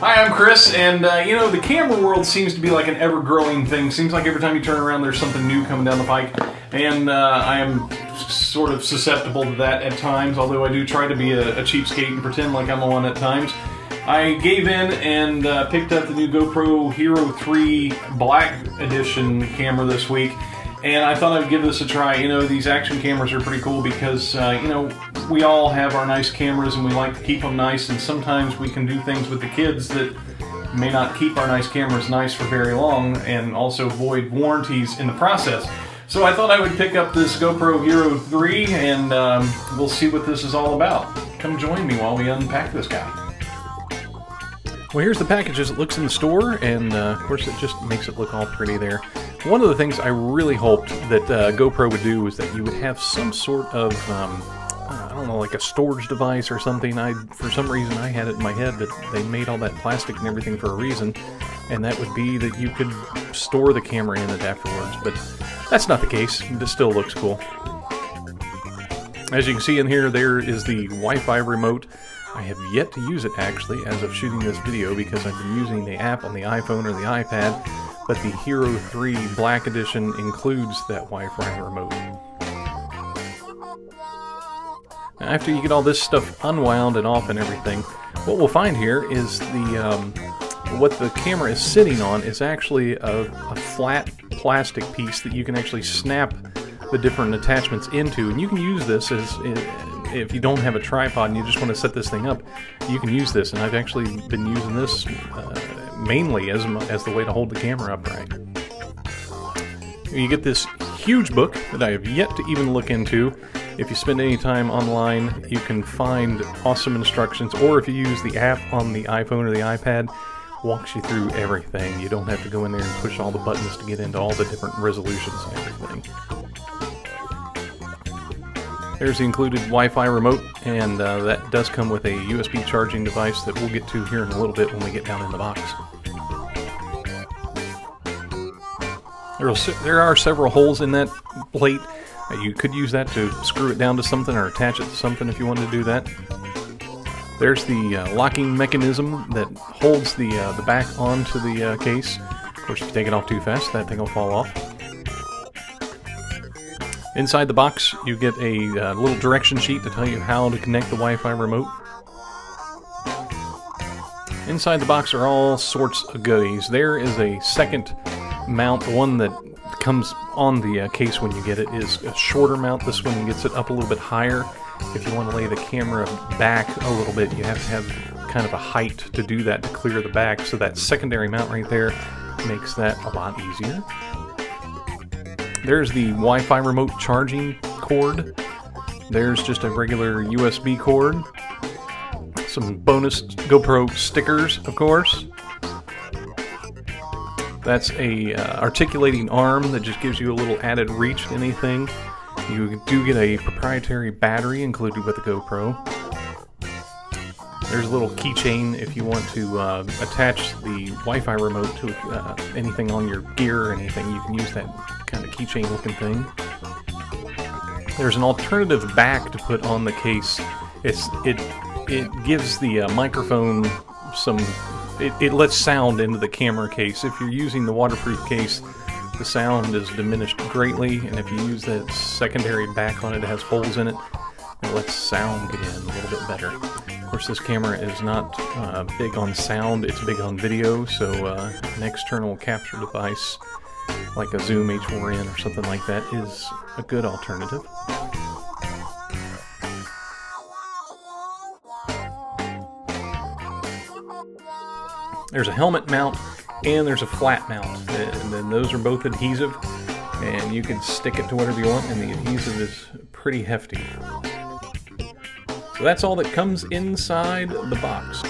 Hi, I'm Chris, and you know, the camera world seems to be like an ever-growing thing. Seems like every time you turn around there's something new coming down the pike, and I am sort of susceptible to that at times, although I do try to be a cheapskate and pretend like I'm the one at times. I gave in and picked up the new GoPro Hero3 Black Edition camera this week, and I thought I'd give this a try. You know, these action cameras are pretty cool because, you know, we all have our nice cameras and we like to keep them nice, and sometimes we can do things with the kids that may not keep our nice cameras nice for very long and also void warranties in the process. So I thought I would pick up this GoPro Hero 3 and we'll see what this is all about. Come join me while we unpack this guy. Well, here's the package as it looks in the store, and of course it just makes it look all pretty there. One of the things I really hoped that GoPro would do was that you would have some sort of, I don't know, like a storage device or something. For some reason I had it in my head that they made all that plastic and everything for a reason, and that would be that you could store the camera in it afterwards, but that's not the case. This still looks cool. As you can see in here, there is the Wi-Fi remote. I have yet to use it actually as of shooting this video because I've been using the app on the iPhone or the iPad, but the Hero 3 Black Edition includes that Wi-Fi remote. Now, after you get all this stuff unwound and off and everything, what we'll find here is what the camera is sitting on is actually a flat plastic piece that you can actually snap the different attachments into, and you can use this as if you don't have a tripod and you just want to set this thing up, you can use this, and I've actually been using this mainly as the way to hold the camera upright. You get this huge book that I have yet to even look into. If you spend any time online, you can find awesome instructions, or if you use the app on the iPhone or the iPad, walks you through everything. You don't have to go in there and push all the buttons to get into all the different resolutions and everything. There's the included Wi-Fi remote, and that does come with a USB charging device that we'll get to here in a little bit when we get down in the box. There are several holes in that plate. You could use that to screw it down to something or attach it to something if you wanted to do that. There's the locking mechanism that holds the back onto the case. Of course, if you take it off too fast, that thing will fall off. Inside the box, you get a little direction sheet to tell you how to connect the Wi-Fi remote. Inside the box are all sorts of goodies. There is a second mount. The one that comes on the case when you get it is a shorter mount. This one gets it up a little bit higher. If you want to lay the camera back a little bit, you have to have kind of a height to do that, to clear the back. So that secondary mount right there makes that a lot easier. There's the Wi-Fi remote charging cord. There's just a regular USB cord. Some bonus GoPro stickers, of course. That's a articulating arm that just gives you a little added reach to anything. You do get a proprietary battery included with the GoPro. There's a little keychain if you want to attach the Wi-Fi remote to anything on your gear or anything. You can use that kind of keychain looking thing. There's an alternative back to put on the case. It gives the microphone some... It lets sound into the camera case. If you're using the waterproof case, the sound is diminished greatly, and if you use that secondary back on it, it has holes in it, it lets sound get in a little bit better. Of course, this camera is not big on sound, it's big on video, so an external capture device like a Zoom H4n or something like that is a good alternative. There's a helmet mount and there's a flat mount, and then those are both adhesive, and you can stick it to whatever you want, and the adhesive is pretty hefty. So that's all that comes inside the box.